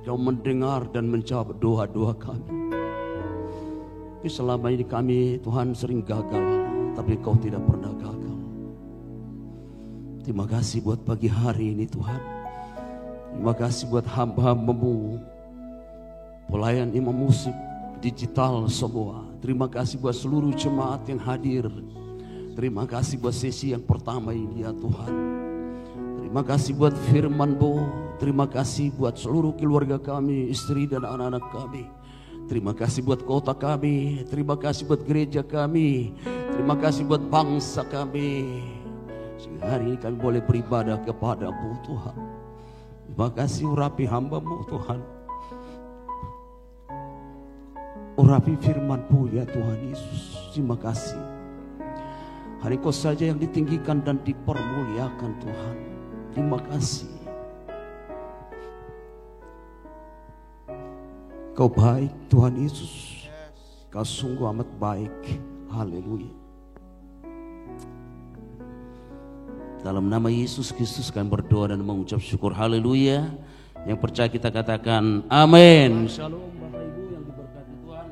Kau mendengar dan menjawab doa-doa kami. Tapi selama ini kami Tuhan sering gagal, tapi Kau tidak pernah gagal. Terima kasih buat pagi hari ini Tuhan. Terima kasih buat hamba-hambamu, pelayan imam musik, digital semua. Terima kasih buat seluruh jemaat yang hadir. Terima kasih buat sesi yang pertama ini ya Tuhan. Terima kasih buat firman-Mu. Terima kasih buat seluruh keluarga kami, istri dan anak-anak kami. Terima kasih buat kota kami. Terima kasih buat gereja kami. Terima kasih buat bangsa kami. Sehingga hari ini kami boleh beribadah kepada-Mu Tuhan. Terima kasih urapi hamba-Mu Tuhan. Urapi firman-Mu ya Tuhan Yesus. Terima kasih. Hari Kau saja yang ditinggikan dan dipermuliakan Tuhan. Terima kasih. Kau baik Tuhan Yesus. Kau sungguh amat baik. Haleluya. Dalam nama Yesus Kristus kami berdoa dan mengucap syukur. Haleluya. Yang percaya kita katakan amin. Shalom Bapak Ibu yang diberkati Tuhan.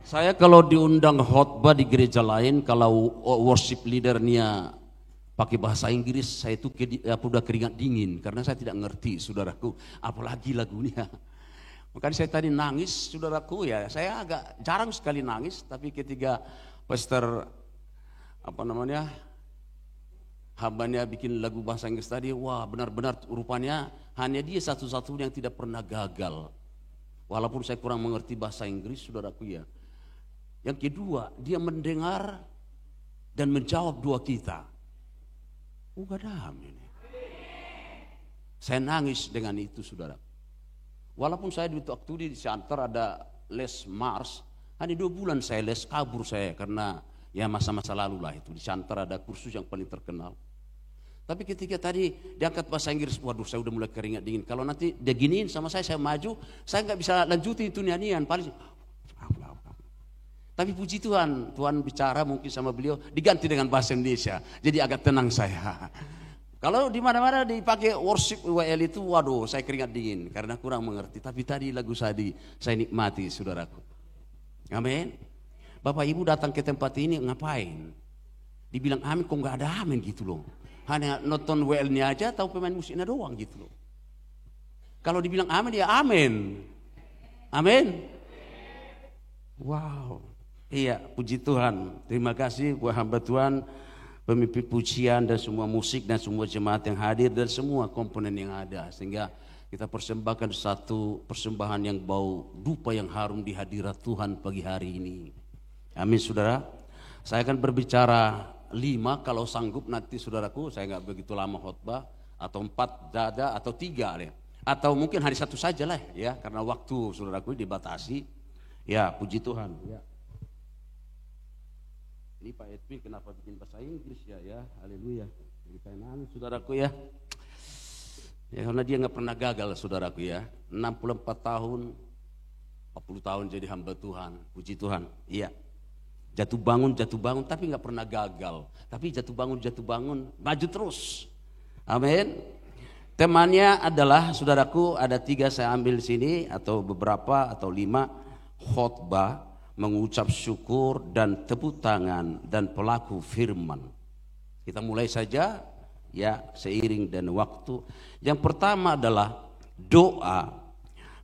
Saya kalau diundang khotbah di gereja lain, kalau worship leadernya pakai bahasa Inggris, saya itu udah keringat dingin karena saya tidak ngerti saudaraku, apalagi lagunya. Makanya saya tadi nangis saudaraku ya. Saya agak jarang sekali nangis, tapi ketika Pastor hambanya bikin lagu bahasa Inggris tadi, wah benar-benar rupanya hanya dia satu-satunya yang tidak pernah gagal. Walaupun saya kurang mengerti bahasa Inggris saudaraku ya. Yang kedua, dia mendengar dan menjawab doa kita. Gak ada amin. Saya nangis dengan itu saudara. Walaupun saya di waktu di Siantar ada les Mars. Hanya 2 bulan saya les, kabur saya karena ya masa-masa lalu lah itu. Di Siantar ada kursus yang paling terkenal. Tapi ketika tadi diangkat bahasa Inggris, waduh saya udah mulai keringat dingin. Kalau nanti dia giniin sama saya maju, saya nggak bisa lanjutin itu nyanyian. Paling, tapi puji Tuhan, Tuhan bicara mungkin sama beliau diganti dengan bahasa Indonesia. Jadi agak tenang saya. Kalau di mana-mana dipakai worship WL itu, waduh saya keringat dingin karena kurang mengerti. Tapi tadi lagu saya nikmati saudaraku. Amin. Bapak Ibu datang ke tempat ini ngapain? Dibilang amin kok nggak ada amin gitu loh. Hanya nonton WL-nya aja atau pemain musiknya doang gitu loh. Kalau dibilang amin ya amin. Amin. Wow. Iya, puji Tuhan. Terima kasih buat hamba Tuhan, pemimpin pujian dan semua musik dan semua jemaat yang hadir dan semua komponen yang ada. Sehingga kita persembahkan satu persembahan yang bau dupa yang harum di hadirat Tuhan pagi hari ini. Amin saudara. Saya akan berbicara 5 kalau sanggup nanti saudaraku. Saya nggak begitu lama khotbah. Atau 4 dada atau 3 ya. Atau mungkin hari 1 saja lah ya. Karena waktu saudaraku dibatasi. Ya puji Tuhan ya. Ini Pak Edwin kenapa bikin bahasa Inggris ya. Haleluya. Ceritain saudaraku ya. Ya karena dia nggak pernah gagal saudaraku ya. 64 tahun 40 tahun jadi hamba Tuhan. Puji Tuhan. Iya. Jatuh bangun tapi nggak pernah gagal. Tapi jatuh bangun maju terus. Amin. Temannya adalah saudaraku ada 3 saya ambil sini atau beberapa atau 5 khotbah, mengucap syukur dan tepuk tangan dan pelaku firman. Kita mulai saja. Ya, seiring dan waktu. Yang pertama adalah doa.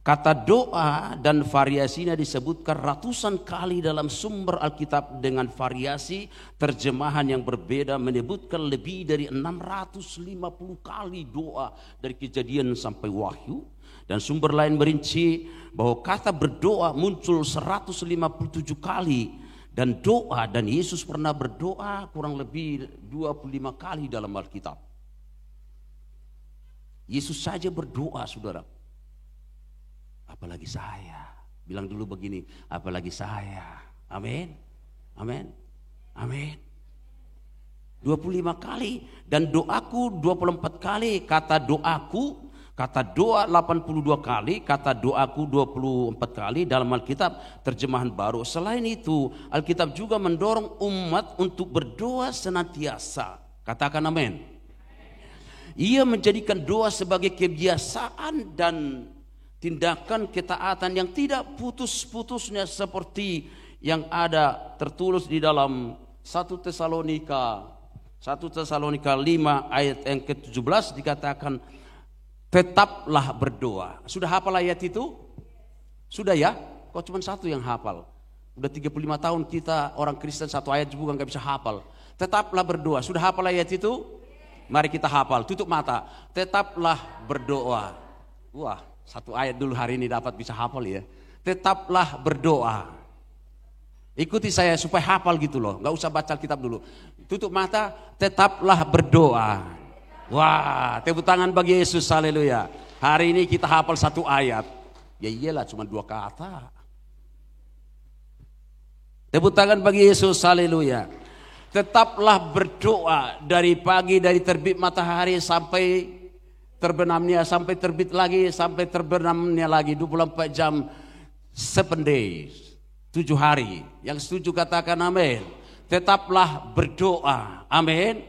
Kata doa dan variasinya disebutkan ratusan kali dalam sumber Alkitab dengan variasi terjemahan yang berbeda, menyebutkan lebih dari 650 kali doa dari Kejadian sampai Wahyu. Dan sumber lain merinci bahwa kata berdoa muncul 157 kali. Dan doa, dan Yesus pernah berdoa kurang lebih 25 kali dalam Alkitab. Yesus saja berdoa saudara. Apalagi saya. Bilang dulu begini, apalagi saya. Amin. Amin. Amin. 25 kali. Dan doaku 24 kali. Kata doaku, kata doa 82 kali, kata doaku 24 kali dalam Alkitab terjemahan baru. Selain itu, Alkitab juga mendorong umat untuk berdoa senantiasa. Katakan amin. Ia menjadikan doa sebagai kebiasaan dan tindakan ketaatan yang tidak putus-putusnya seperti yang ada tertulis di dalam 1 Tesalonika 5 ayat yang ke-17 dikatakan tetaplah berdoa. Sudah hafal ayat itu? Sudah ya? Kok cuma satu yang hafal? Udah 35 tahun kita orang Kristen satu ayat juga nggak bisa hafal. Tetaplah berdoa. Sudah hafal ayat itu? Mari kita hafal. Tutup mata. Tetaplah berdoa. Wah, satu ayat dulu hari ini dapat bisa hafal ya. Tetaplah berdoa. Ikuti saya supaya hafal gitu loh. Nggak usah baca kitab dulu. Tutup mata. Tetaplah berdoa. Wah, tepuk tangan bagi Yesus. Haleluya. Hari ini kita hafal satu ayat. Ya iyalah cuma 2 kata. Tepuk tangan bagi Yesus, haleluya. Tetaplah berdoa dari pagi, dari terbit matahari sampai terbenamnya, sampai terbit lagi, sampai terbenamnya lagi 24 jam, 7 days, 7 hari. Yang setuju katakan amin. Tetaplah berdoa, amin.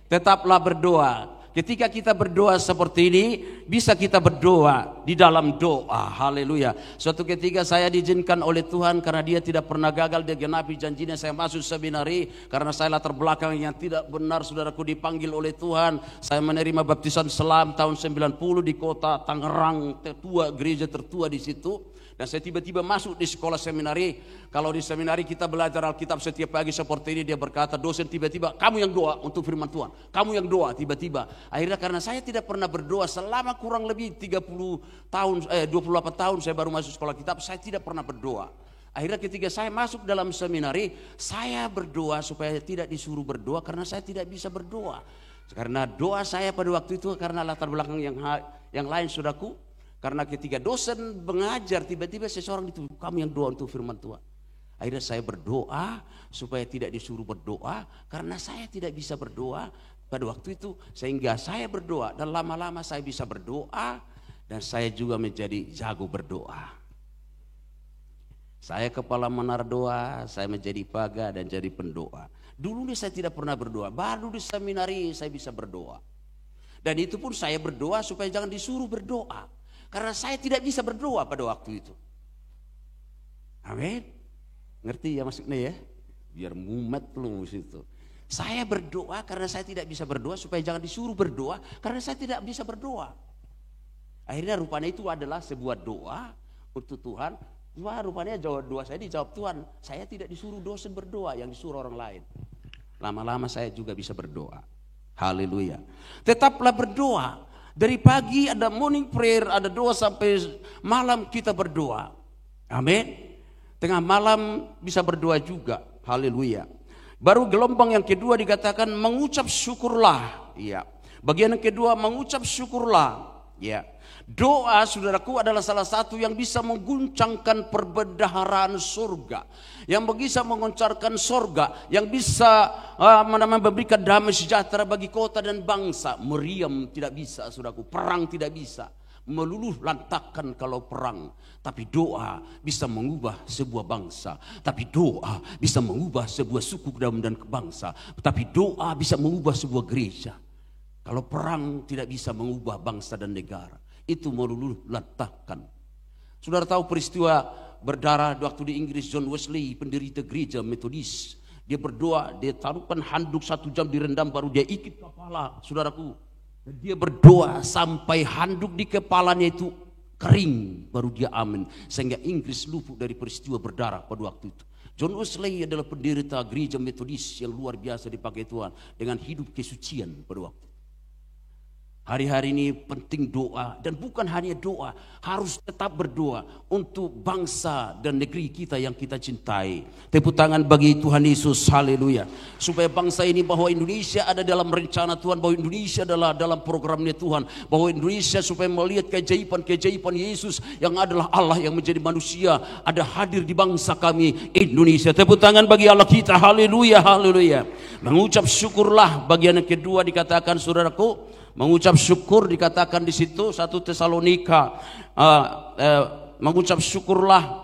Tetaplah berdoa. Ketika kita berdoa seperti ini, bisa kita berdoa di dalam doa. Haleluya. Suatu ketika saya diizinkan oleh Tuhan karena Dia tidak pernah gagal, Dia genapi janjinya, saya masuk seminari. Karena saya latar belakang yang tidak benar, saudaraku, dipanggil oleh Tuhan. Saya menerima baptisan selam tahun 90 di kota Tangerang, tertua, gereja tertua di situ. Dan saya tiba-tiba masuk di sekolah seminari. Kalau di seminari kita belajar Alkitab setiap pagi seperti ini, dia berkata, dosen tiba-tiba, kamu yang doa untuk firman Tuhan. Kamu yang doa tiba-tiba. Akhirnya karena saya tidak pernah berdoa selama kurang lebih 28 tahun saya baru masuk sekolah kitab, saya tidak pernah berdoa. Akhirnya ketika saya masuk dalam seminari, saya berdoa supaya tidak disuruh berdoa karena saya tidak bisa berdoa. Karena doa saya pada waktu itu karena latar belakang yang lain, saudaraku. Karena ketika dosen mengajar, tiba-tiba seseorang itu, kamu yang doa untuk firman Tuhan. Akhirnya saya berdoa supaya tidak disuruh berdoa, karena saya tidak bisa berdoa pada waktu itu. Sehingga saya berdoa, dan lama-lama saya bisa berdoa, dan saya juga menjadi jago berdoa. Saya kepala menara doa, saya menjadi paga dan jadi pendoa. Dulu saya tidak pernah berdoa, baru di seminari saya bisa berdoa. Dan itu pun saya berdoa supaya jangan disuruh berdoa. Karena saya tidak bisa berdoa pada waktu itu. Amin. Ngerti ya maksudnya ya? Biar mumet lu situ. Saya berdoa karena saya tidak bisa berdoa supaya jangan disuruh berdoa karena saya tidak bisa berdoa. Akhirnya rupanya itu adalah sebuah doa untuk Tuhan. Wah, rupanya doa saya dijawab Tuhan. Saya tidak disuruh dosen berdoa, yang disuruh orang lain. Lama-lama saya juga bisa berdoa. Haleluya. Tetaplah berdoa. Dari pagi ada morning prayer, ada doa sampai malam kita berdoa. Amin. Tengah malam bisa berdoa juga. Haleluya. Baru gelombang yang kedua dikatakan mengucap syukurlah. Iya. Bagian yang kedua mengucap syukurlah. Ya. Doa, saudaraku, adalah salah satu yang bisa mengguncangkan perbendaharaan surga, yang bisa mengoncarkan surga, yang bisa memberikan damai sejahtera bagi kota dan bangsa. Meriam tidak bisa, saudaraku, perang tidak bisa meluluh lantakkan kalau perang, tapi doa bisa mengubah sebuah bangsa, tapi doa bisa mengubah sebuah suku dan bangsa, tapi doa bisa mengubah sebuah gereja. Kalau perang tidak bisa mengubah bangsa dan negara, itu meluluh lantakkan. Saudara tahu peristiwa berdarah waktu di Inggris, John Wesley, penderita gereja Metodis, dia berdoa, dia taruhkan handuk 1 jam direndam baru dia ikut kepala, saudaraku. Dan dia berdoa sampai handuk di kepalanya itu kering, baru dia amin. Sehingga Inggris luput dari peristiwa berdarah pada waktu itu. John Wesley adalah penderita gereja Metodis yang luar biasa dipakai Tuhan dengan hidup kesucian pada waktu itu. Hari-hari ini penting doa, dan bukan hanya doa, harus tetap berdoa untuk bangsa dan negeri kita yang kita cintai. Tepuk tangan bagi Tuhan Yesus, haleluya. Supaya bangsa ini, bahwa Indonesia ada dalam rencana Tuhan, bahwa Indonesia adalah dalam programnya Tuhan, bahwa Indonesia supaya melihat keajaiban-keajaiban Yesus yang adalah Allah yang menjadi manusia, ada hadir di bangsa kami Indonesia. Tepuk tangan bagi Allah kita, haleluya, haleluya. Mengucap syukurlah, bagian yang kedua dikatakan, saudaraku, mengucap syukur dikatakan di situ 1 Tesalonika, mengucap syukurlah.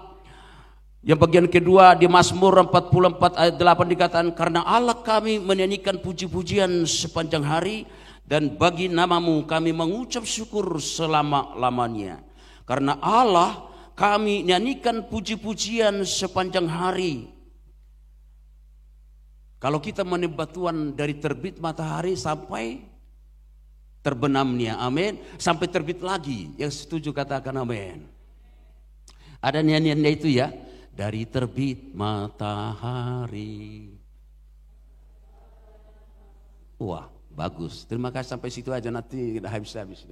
Yang bagian kedua di Mazmur 44 ayat 8 dikatakan, karena Allah kami menyanyikan puji-pujian sepanjang hari Dan bagi namamu kami mengucap syukur selama-lamanya. Karena Allah kami nyanyikan puji-pujian sepanjang hari. Kalau kita menyembah Tuhan dari terbit matahari sampai terbenamnya, amin. Sampai terbit lagi, yang setuju katakan amin. Ada nyanyiannya itu ya. Dari terbit matahari. Wah, bagus. Terima kasih, sampai situ aja, nanti kita habis-habis.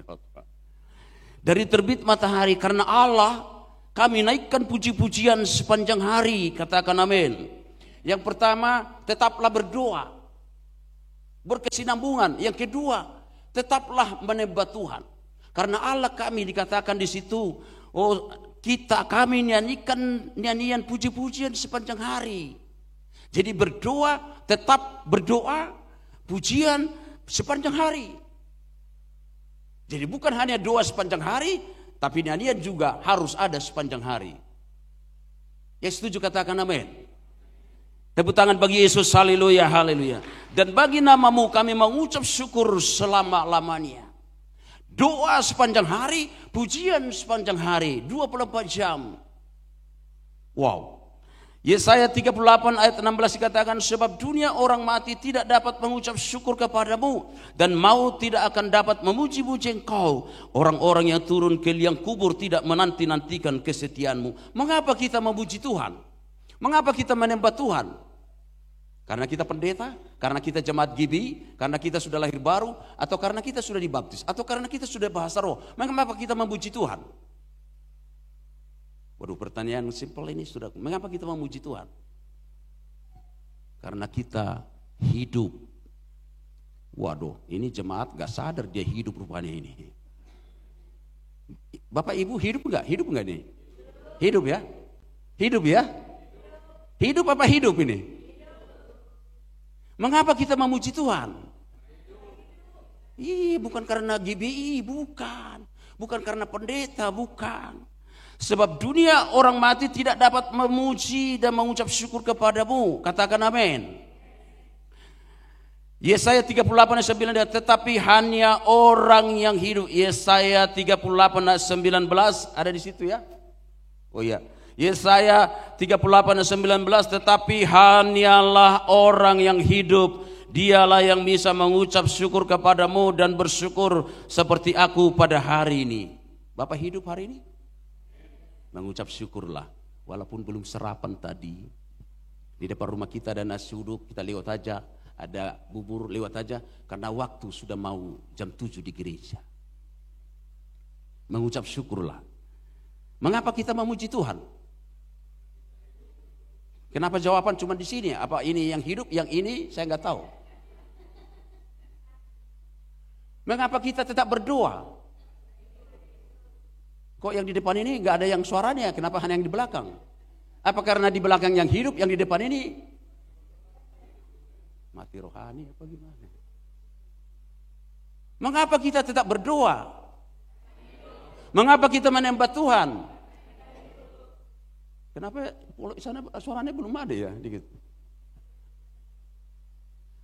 Dari terbit matahari, karena Allah kami naikkan puji-pujian sepanjang hari. Katakan amin. Yang pertama, tetaplah berdoa, berkesinambungan. Yang kedua, tetaplah menyembah Tuhan. Karena Allah kami dikatakan di situ, kami nyanyikan nyanyian puji-pujian sepanjang hari. Jadi berdoa, tetap berdoa, pujian sepanjang hari. Jadi bukan hanya doa sepanjang hari, tapi nyanyian juga harus ada sepanjang hari. Yang setuju katakan amin. Tepuk tangan bagi Yesus, haleluya, haleluya. Dan bagi namamu kami mengucap syukur selama-lamanya. Doa sepanjang hari, pujian sepanjang hari, 24 jam. Wow. Yesaya 38 ayat 16 dikatakan, sebab dunia orang mati tidak dapat mengucap syukur kepadamu, dan maut tidak akan dapat memuji-puji engkau. Orang-orang yang turun ke liang kubur tidak menanti-nantikan kesetiaanmu. Mengapa kita memuji Tuhan? Mengapa kita menyembah Tuhan? Karena kita pendeta, karena kita jemaat GB, karena kita sudah lahir baru, atau karena kita sudah dibaptis, atau karena kita sudah bahasa roh. Mengapa kita memuji Tuhan? Waduh, pertanyaan simpel ini sudah. Mengapa kita memuji Tuhan? Karena kita hidup. Waduh, ini jemaat gak sadar dia hidup rupanya ini. Bapak Ibu hidup enggak? Hidup enggak nih? Hidup ya? Hidup ya? Hidup apa hidup ini? Mengapa kita memuji Tuhan? Bukan karena GBI, bukan. Bukan karena pendeta, bukan. Sebab dunia orang mati tidak dapat memuji dan mengucap syukur kepadamu. Katakan amin. Yesaya 38 ayat 9, tetapi hanya orang yang hidup. Yesaya 38 ayat 19 ada di situ ya. Oh iya. Yesaya 38 ayat 19, tetapi hanyalah orang yang hidup, dialah yang bisa mengucap syukur kepadamu dan bersyukur seperti aku pada hari ini. Bapak hidup hari ini? Mengucap syukurlah, walaupun belum sarapan tadi. Di depan rumah kita ada nasi uduk, kita lewat aja, ada bubur lewat aja, karena waktu sudah mau jam 7 di gereja. Mengucap syukurlah. Mengapa kita memuji Tuhan? Kenapa jawaban cuma di sini? Apa ini yang hidup, yang ini saya nggak tahu. Mengapa kita tetap berdoa? Kok yang di depan ini nggak ada yang suaranya? Kenapa hanya yang di belakang? Apa karena di belakang yang hidup, yang di depan ini mati rohani apa gimana? Mengapa kita tetap berdoa? Mengapa kita menyembah Tuhan? Kenapa sana suaranya belum ada ya? Dikit.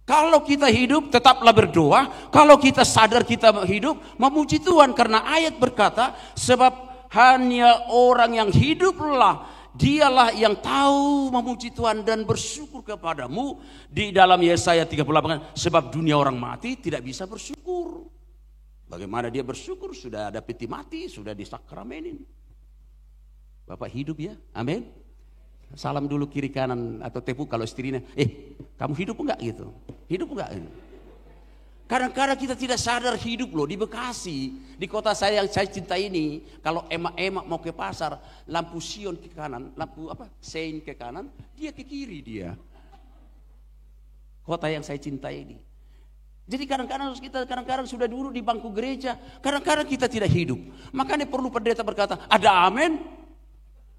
Kalau kita hidup tetaplah berdoa. Kalau kita sadar kita hidup, memuji Tuhan. Karena ayat berkata, sebab hanya orang yang hiduplah, dialah yang tahu memuji Tuhan dan bersyukur kepadamu. Di dalam Yesaya 38, sebab dunia orang mati tidak bisa bersyukur. Bagaimana dia bersyukur? Sudah ada peti mati, sudah disakramenin. Bapak hidup ya, amin. Salam dulu kiri kanan atau tepuk kalau istrinya, kamu hidup enggak gitu? Hidup enggak? Kadang-kadang kita tidak sadar hidup loh. Di Bekasi, di kota saya yang saya cintai ini, kalau emak-emak mau ke pasar, lampu sion ke kanan, lampu sein ke kanan, dia ke kiri dia. Kota yang saya cintai ini. Jadi kadang-kadang sudah dulu di bangku gereja, kadang-kadang kita tidak hidup. Makanya perlu pendeta berkata, ada amin?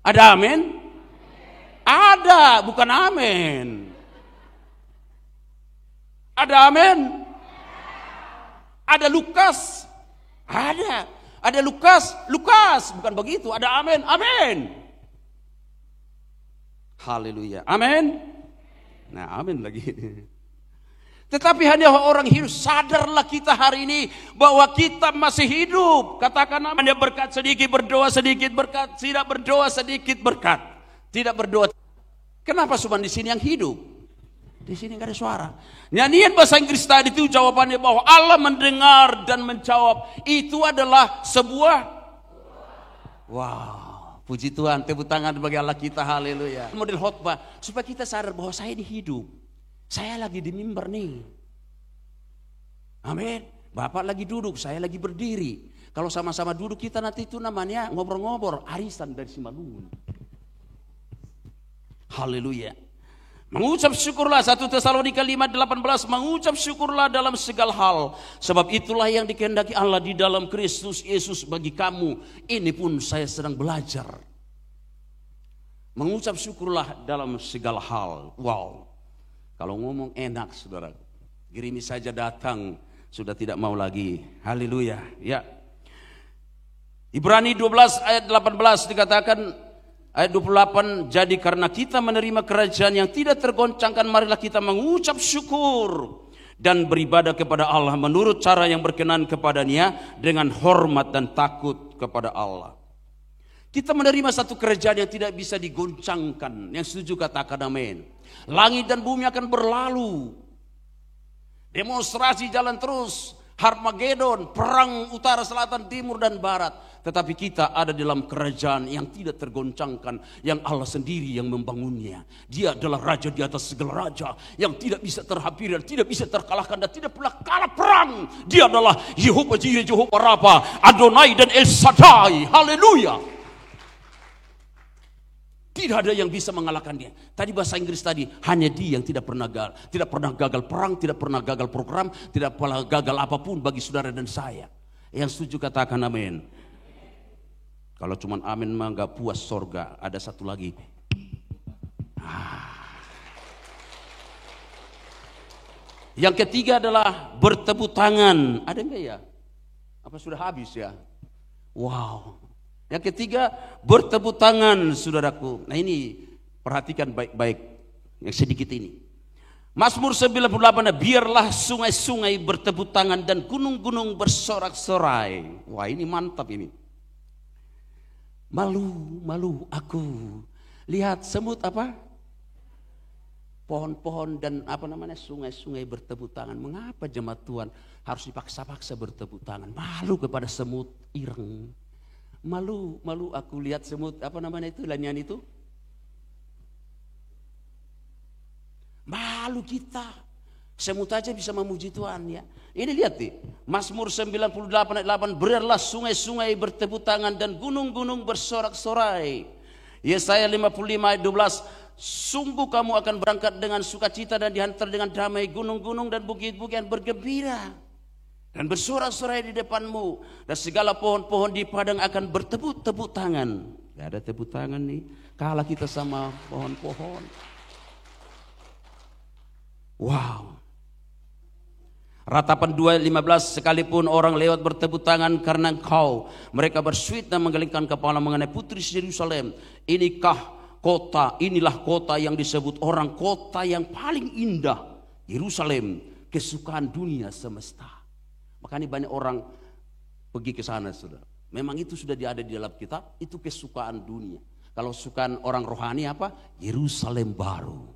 Ada amin? Ada, bukan amin. Ada amin? Ada Lukas? Ada. Ada Lukas? Lukas, bukan begitu. Ada amin? Amin. Haleluya. Amin. Nah, amin lagi. Tetapi hanya orang hidup. Sadarlah kita hari ini bahwa kita masih hidup. Katakan namanya berkat sedikit, berdoa sedikit berkat, tidak berdoa sedikit berkat. Tidak berdoa. Kenapa cuma di sini yang hidup? Di sini nggak ada suara. Nyanyian bahasa Inggris tadi itu jawabannya bahwa Allah mendengar dan menjawab. Itu adalah sebuah wow, puji Tuhan, tepuk tangan bagi Allah kita, haleluya. Model khotbah supaya kita sadar bahwa saya ini hidup. Saya lagi di mimbar nih. Amin. Bapak lagi duduk, saya lagi berdiri. Kalau sama-sama duduk kita nanti itu namanya ngobrol-ngobrol, arisan dari Simalungun. Haleluya. Mengucap syukurlah 1 Tesalonika 5:18, mengucap syukurlah dalam segala hal, sebab itulah yang dikehendaki Allah di dalam Kristus Yesus bagi kamu. Ini pun saya sedang belajar. Mengucap syukurlah dalam segala hal. Wow. Kalau ngomong enak, saudara. Gerimis saja datang, sudah tidak mau lagi. Haleluya. Ya. Ibrani 12 ayat 18 dikatakan, ayat 28, jadi karena kita menerima kerajaan yang tidak tergoncangkan, marilah kita mengucap syukur dan beribadah kepada Allah menurut cara yang berkenan kepadanya dengan hormat dan takut kepada Allah. Kita menerima satu kerajaan yang tidak bisa digoncangkan. Yang setuju katakan amin. Langit dan bumi akan berlalu. Demonstrasi jalan terus. Harmagedon, perang utara, selatan, timur, dan barat. Tetapi kita ada dalam kerajaan yang tidak tergoncangkan. Yang Allah sendiri yang membangunnya. Dia adalah raja di atas segala raja. Yang tidak bisa terhampiri dan tidak bisa terkalahkan. Dan tidak pernah kalah perang. Dia adalah Yehova Jireh, Yehova Rafa, Adonai dan El Shaddai. Haleluya. Tidak ada yang bisa mengalahkan dia. Tadi bahasa Inggris tadi, hanya dia yang tidak pernah gagal perang, tidak pernah gagal program, tidak pernah gagal apapun bagi saudara dan saya. Yang setuju katakan amin. Kalau cuman amin mah gak puas sorga. Ada satu lagi. Yang ketiga adalah bertepuk tangan. Ada enggak ya? Apa sudah habis ya? Wow. Yang ketiga, bertepuk tangan, saudaraku. Nah ini, perhatikan baik-baik yang sedikit ini. Mazmur 98, biarlah sungai-sungai bertepuk tangan dan gunung-gunung bersorak-sorai. Wah ini mantap ini. Malu, malu aku. Lihat semut apa? Pohon-pohon dan apa namanya sungai-sungai bertepuk tangan. Mengapa jemaat Tuhan harus dipaksa-paksa bertepuk tangan? Malu kepada semut ireng. Malu, malu aku lihat semut, apa namanya itu, lanian itu. Malu kita. Semut aja bisa memuji Tuhan ya. Ini lihat nih, Mazmur 98 ayat 8, biarlah sungai-sungai bertepuk tangan dan gunung-gunung bersorak-sorai. Yesaya 55 ayat 12, sungguh kamu akan berangkat dengan sukacita dan dihantar dengan damai, gunung-gunung dan bukit-bukit bergembira. Dan bersorak-sorai di depanmu. Dan segala pohon-pohon di padang akan bertepuk-tepuk tangan. Gak ada tepuk tangan nih. Kalah kita sama pohon-pohon. Wow. Ratapan 2:15, sekalipun orang lewat bertepuk tangan karena engkau, mereka bersuit dan menggelengkan kepala mengenai putri Yerusalem. Inilah kota yang disebut orang kota yang paling indah. Yerusalem, kesukaan dunia semesta. Makanya banyak orang pergi ke sana, saudara. Memang itu sudah ada di dalam kitab, itu kesukaan dunia. Kalau kesukaan orang rohani apa? Yerusalem baru.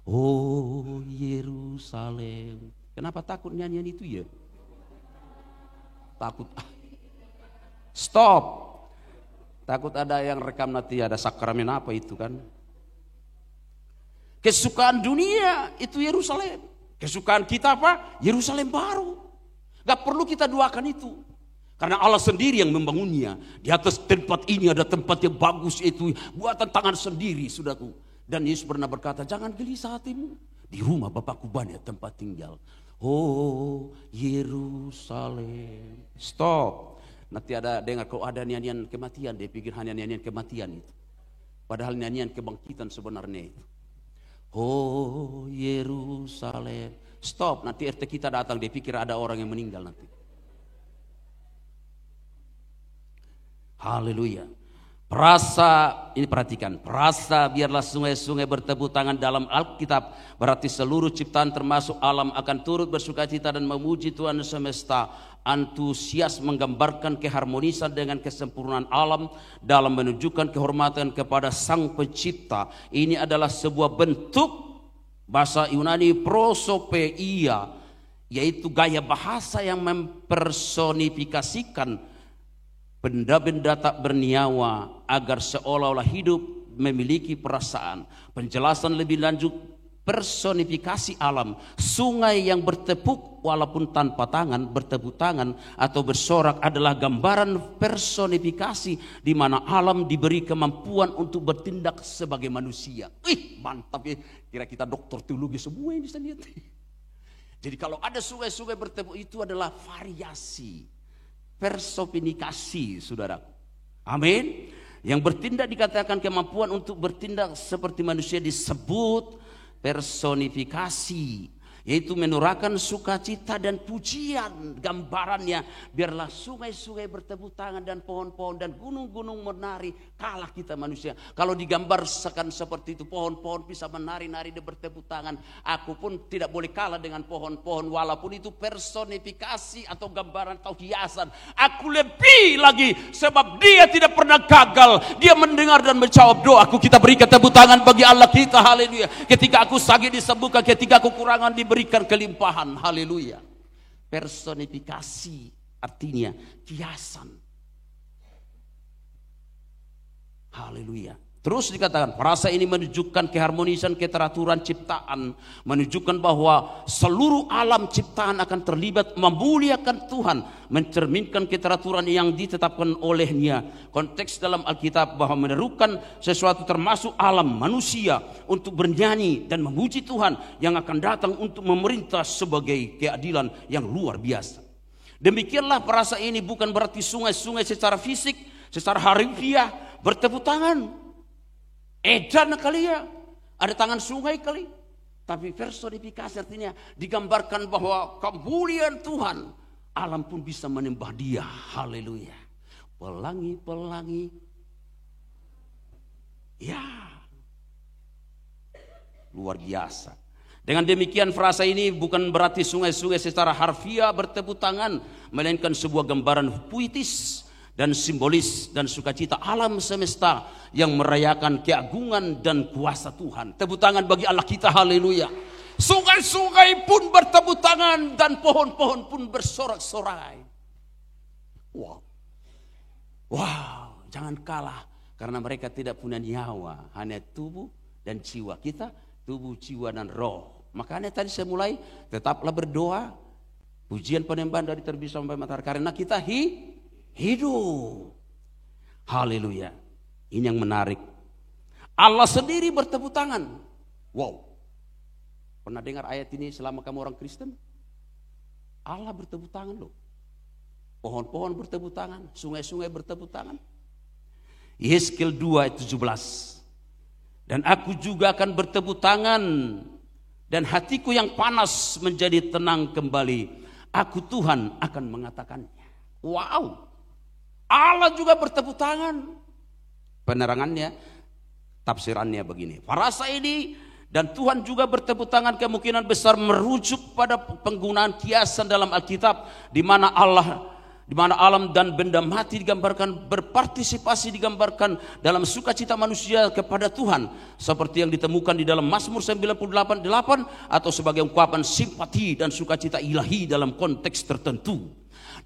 Oh Yerusalem. Kenapa takut nyanyian itu ya? Takut. Stop. Takut ada yang rekam nanti ada sakramen apa itu kan? Kesukaan dunia itu Yerusalem. Kesukaan kita apa? Yerusalem baru. Gak perlu kita doakan itu. Karena Allah sendiri yang membangunnya. Di atas tempat ini ada tempat yang bagus, itu buatan tangan sendiri, saudaraku. Dan Yesus pernah berkata, jangan gelisah hatimu. Di rumah Bapakku banyak tempat tinggal. Oh Yerusalem. Stop. Nanti ada dengar kalau ada nyanyian kematian, dia pikir hanya nyanyian kematian itu. Padahal nyanyian kebangkitan sebenarnya itu. Oh Yerusalem. Stop, nanti RT kita datang, dia pikir ada orang yang meninggal nanti. Haleluya. Perasa, ini perhatikan, perasa biarlah sungai-sungai bertepuk tangan dalam Alkitab. Berarti seluruh ciptaan termasuk alam akan turut bersukacita dan memuji Tuhan semesta. Antusias menggambarkan keharmonisan dengan kesempurnaan alam dalam menunjukkan kehormatan kepada Sang Pencipta. Ini adalah sebuah bentuk bahasa Yunani prosopeia, yaitu gaya bahasa yang mempersonifikasikan benda-benda tak bernyawa agar seolah-olah hidup, memiliki perasaan. Penjelasan lebih lanjut personifikasi alam. Sungai yang bertepuk walaupun tanpa tangan, bertepuk tangan atau bersorak adalah gambaran personifikasi di mana alam diberi kemampuan untuk bertindak sebagai manusia. Mantap ya. Kira kita dokter teologi semua yang bisa lihat. Jadi kalau ada sungai-sungai bertepuk itu adalah variasi, personifikasi, saudara. Amin. Yang bertindak dikatakan kemampuan untuk bertindak seperti manusia disebut personifikasi, yaitu menurunkan sukacita dan pujian. Gambarannya biarlah sungai-sungai bertepuk tangan dan pohon-pohon dan gunung-gunung menari. Kalah kita manusia. Kalau digambarkan seperti itu, pohon-pohon bisa menari-nari dan bertepuk tangan. Aku pun tidak boleh kalah dengan pohon-pohon, walaupun itu personifikasi atau gambaran atau hiasan. Aku lebih lagi sebab dia tidak pernah gagal. Dia mendengar dan menjawab doaku. Kita berikan tepuk tangan bagi Allah kita. Haleluya. Ketika aku sakit disembuhkan, ketika aku kekurangan diberikan kelimpahan. Haleluya. Personifikasi artinya hiasan. Haleluya. Terus dikatakan perasa ini menunjukkan keharmonisan, keteraturan ciptaan, menunjukkan bahwa seluruh alam ciptaan akan terlibat memuliakan Tuhan, mencerminkan keteraturan yang ditetapkan olehnya. Konteks dalam Alkitab bahwa menerukan sesuatu termasuk alam manusia untuk bernyanyi dan memuji Tuhan yang akan datang untuk memerintah sebagai keadilan yang luar biasa. Demikianlah perasa ini bukan berarti sungai-sungai secara fisik, secara harfiah bertepuk tangan. Edan kali ya, ada tangan sungai kali. Tapi personifikasi artinya digambarkan bahwa kemuliaan Tuhan, alam pun bisa menyembah dia. Haleluya. Pelangi-pelangi, ya luar biasa. Dengan demikian frasa ini bukan berarti sungai-sungai secara harfiah bertepuk tangan, melainkan sebuah gambaran puitis dan simbolis dan sukacita alam semesta yang merayakan keagungan dan kuasa Tuhan. Tepuk tangan bagi Allah kita, haleluya. Sungai-sungai pun bertepuk tangan dan pohon-pohon pun bersorak-sorai. Wow, jangan kalah karena mereka tidak punya nyawa, hanya tubuh dan jiwa. Kita tubuh, jiwa dan roh. Makanya tadi saya mulai, tetaplah berdoa, pujian penyembahan dari terbit sampai matahari, karena kita hidup. Haleluya. Ini yang menarik. Allah sendiri bertepuk tangan. Wow. Pernah dengar ayat ini selama kamu orang Kristen? Allah bertepuk tangan loh. Pohon-pohon bertepuk tangan, sungai-sungai bertepuk tangan. Yeskel 2 ayat 17. Dan aku juga akan bertepuk tangan dan hatiku yang panas menjadi tenang kembali. Aku Tuhan akan mengatakannya. Wow. Allah juga bertepuk tangan. Penerangannya, tafsirannya begini. Farasa ini dan Tuhan juga bertepuk tangan kemungkinan besar merujuk pada penggunaan kiasan dalam Alkitab di mana alam dan benda mati digambarkan, berpartisipasi digambarkan dalam sukacita manusia kepada Tuhan, seperti yang ditemukan di dalam Mazmur 98:8 atau sebagai ungkapan simpati dan sukacita ilahi dalam konteks tertentu.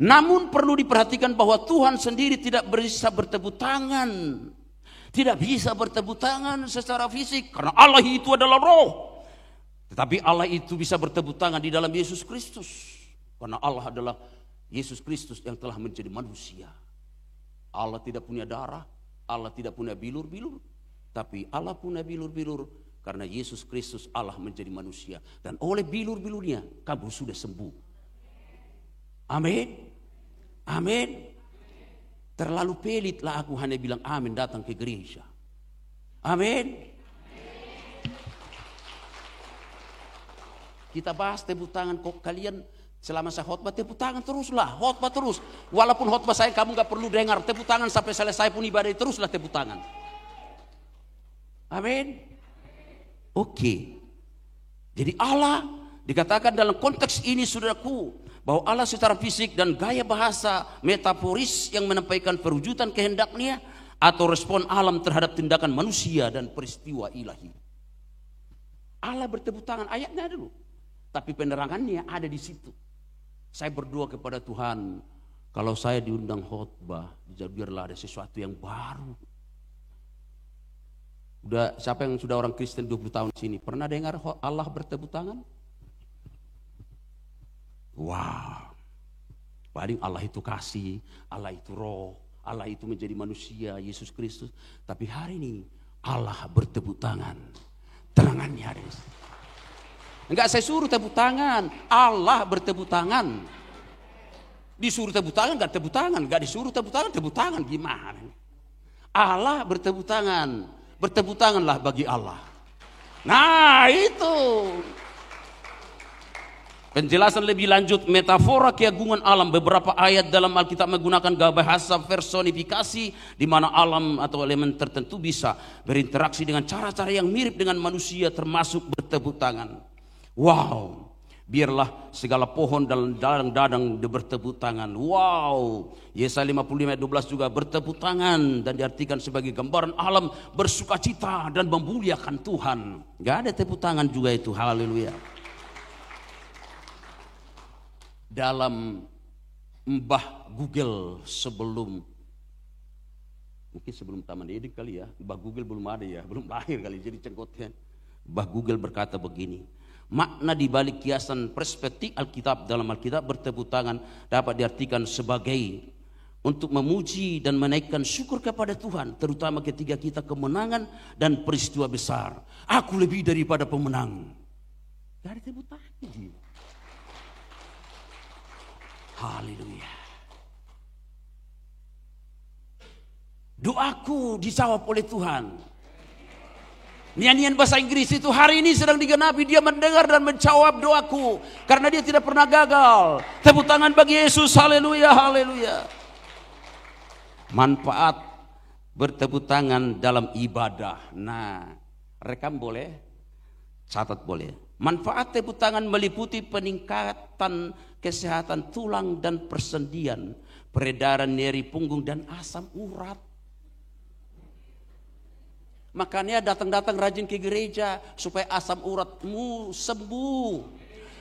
Namun perlu diperhatikan bahwa Tuhan sendiri tidak bisa bertepuk tangan. Tidak bisa bertepuk tangan secara fisik karena Allah itu adalah roh. Tetapi Allah itu bisa bertepuk tangan di dalam Yesus Kristus. Karena Allah adalah Yesus Kristus yang telah menjadi manusia. Allah tidak punya darah, Allah tidak punya bilur-bilur. Tapi Allah punya bilur-bilur karena Yesus Kristus Allah menjadi manusia. Dan oleh bilur-bilurnya kamu sudah sembuh. Amin. Amin. Terlalu pelitlah aku hanya bilang amin datang ke gereja. Amin. Kita bahas tepuk tangan kok kalian Selama saya khotbah, tepuk tangan teruslah, khotbah terus. Walaupun khotbah saya kamu gak perlu dengar, tepuk tangan sampai selesai pun ibadah, teruslah tepuk tangan. Amin. Oke. Jadi Allah dikatakan dalam konteks ini saudaraku, bahwa Allah secara fisik dan gaya bahasa metaforis yang menyampaikan perwujudan kehendaknya atau respon alam terhadap tindakan manusia dan peristiwa ilahi. Allah bertepuk tangan, ayatnya dulu. Tapi penerangannya ada di situ. Saya berdoa kepada Tuhan, kalau saya diundang khotbah, biarlah ada sesuatu yang baru. Siapa yang sudah orang Kristen 20 tahun di sini, pernah dengar Allah bertepuk tangan? Wow. Paling Allah itu kasih, Allah itu roh, Allah itu menjadi manusia, Yesus Kristus. Tapi hari ini Allah bertepuk tangan. Terangannya ada di sini. Enggak saya suruh tepuk tangan, Allah bertepuk tangan. Disuruh tepuk tangan, enggak tepuk tangan. Enggak disuruh tepuk tangan, gimana? Allah bertepuk tangan, bertepuk tanganlah bagi Allah. Nah itu. Penjelasan lebih lanjut, metafora keagungan alam. Beberapa ayat dalam Alkitab menggunakan gaya bahasa personifikasi, di mana alam atau elemen tertentu bisa berinteraksi dengan cara-cara yang mirip dengan manusia, termasuk bertepuk tangan. Wow, biarlah segala pohon dan dadang-dadang bertepuk tangan. Wow, Yesaya 55 ayat 12 juga bertepuk tangan dan diartikan sebagai gambaran alam bersukacita dan memuliakan Tuhan. Gak ada tepuk tangan juga itu, haleluya. Dalam Mbah Google mungkin sebelum Taman Eden kali ya, Mbah Google belum ada ya, belum lahir kali, jadi cengkotnya. Mbah Google berkata begini, makna di balik kiasan perspektif Alkitab dalam Alkitab bertepuk tangan dapat diartikan sebagai untuk memuji dan menaikkan syukur kepada Tuhan, terutama ketika kita kemenangan dan peristiwa besar. Aku lebih daripada pemenang. Gak ada tepuk tangan. Haleluya. Doaku dijawab oleh Tuhan. Nyanyian bahasa Inggris itu hari ini sedang digenapi. Dia mendengar dan menjawab doaku, karena dia tidak pernah gagal. Tepuk tangan bagi Yesus, haleluya, haleluya. Manfaat bertepuk tangan dalam ibadah. Nah, rekam boleh, catat boleh. Manfaat tepuk tangan meliputi peningkatan kesehatan tulang dan persendian, peredaran nyeri punggung dan asam urat. Makanya datang-datang rajin ke gereja supaya asam uratmu sembuh.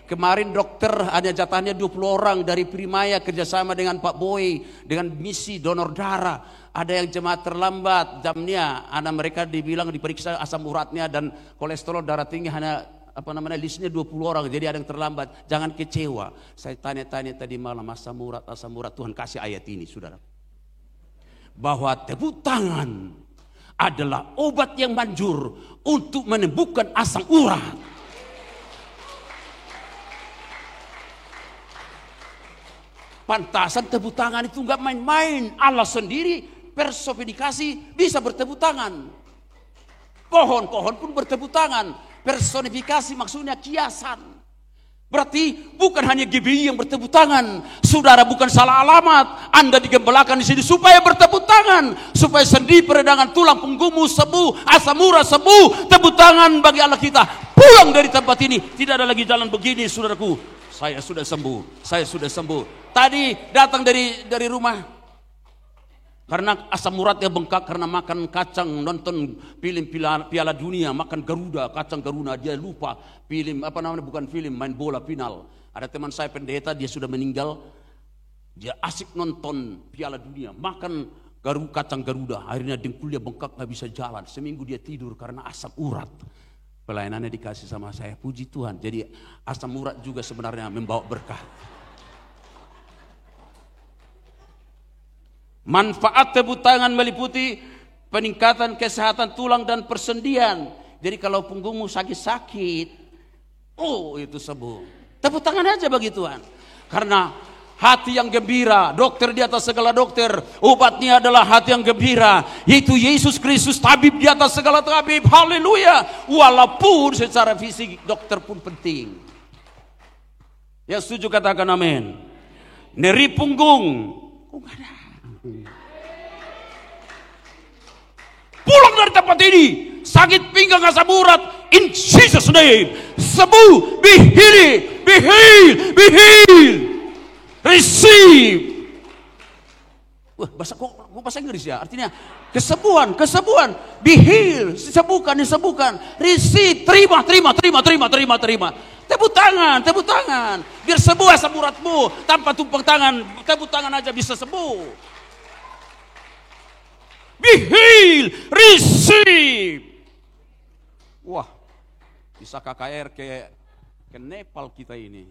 Kemarin dokter ada jatahnya 20 orang dari Primaya kerjasama dengan Pak Boy dengan misi donor darah. Ada yang jemaat terlambat jamnya, anak mereka dibilang diperiksa asam uratnya dan kolesterol darah tinggi, hanya listnya 20 orang, jadi ada yang terlambat. Jangan kecewa. Saya tanya-tanya tadi malam, asam urat, Tuhan kasih ayat ini saudara, bahwa tepuk tangan adalah obat yang manjur untuk menyembuhkan asam urat. Pantasan tepuk tangan itu enggak main-main. Allah sendiri personifikasi bisa bertepuk tangan. Pohon-pohon pun bertepuk tangan. Personifikasi maksudnya kiasan. Berarti bukan hanya GBI yang bertepuk tangan. Saudara, bukan salah alamat. Anda digembalakan di sini supaya bertepuk tangan, supaya sendi, peredangan tulang punggungmu sembuh, asam urat sembuh. Tepuk tangan bagi Allah kita. Pulang dari tempat ini, tidak ada lagi jalan begini, saudaraku. Saya sudah sembuh, saya sudah sembuh. Tadi datang dari rumah karena asam uratnya bengkak karena makan kacang, nonton film Piala Dunia, makan Garuda, kacang Garuda, dia lupa film bukan film, main bola final. Ada teman saya pendeta, dia sudah meninggal, dia asik nonton Piala Dunia, makan kacang Garuda, akhirnya dengkulnya bengkak, nggak bisa jalan. Seminggu dia tidur karena asam urat. Pelayanannya dikasih sama saya, puji Tuhan. Jadi asam urat juga sebenarnya membawa berkah. Manfaat tepuk tangan meliputi peningkatan kesehatan tulang dan persendian. Jadi kalau punggungmu sakit-sakit, itu sembuh. Tepuk tangan aja bagi Tuhan. Karena hati yang gembira, dokter di atas segala dokter, obatnya adalah hati yang gembira, yaitu Yesus Kristus, tabib di atas segala tabib. Haleluya. Walaupun secara fisik dokter pun penting. Yang setuju katakan amin. Nyeri punggung. Kok nggak ada? Pulang dari tempat ini. Sakit pinggang asam urat. In Jesus name. Sembuh. Be healed. Be healed. Be healed. Receive. Wah, bahasa Inggris ya. Artinya kesembuhan. Be healed. Disembuhkan. Receive. Terima. Tepuk tangan. Biar sembuh asam uratmu. Tanpa tumpang tangan. Tepuk tangan aja bisa sembuh. Be healed. Receive. Wah. Bisa KKR ke Nepal kita ini.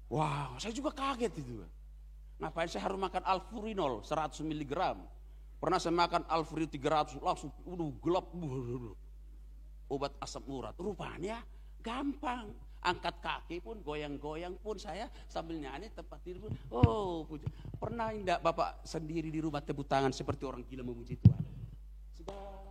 Wow, saya juga kaget itu. Ngapain saya harus makan alfurinol 100 mg. Pernah saya makan alfurinol 300, langsung gelap. Obat asam urat. Rupanya gampang. Angkat kaki pun, goyang-goyang pun saya sambil nyanyi tempat tidur pun. Oh, pernah enggak Bapak sendiri di rumah tepuk tangan seperti orang gila memuji Tuhan? Sudah.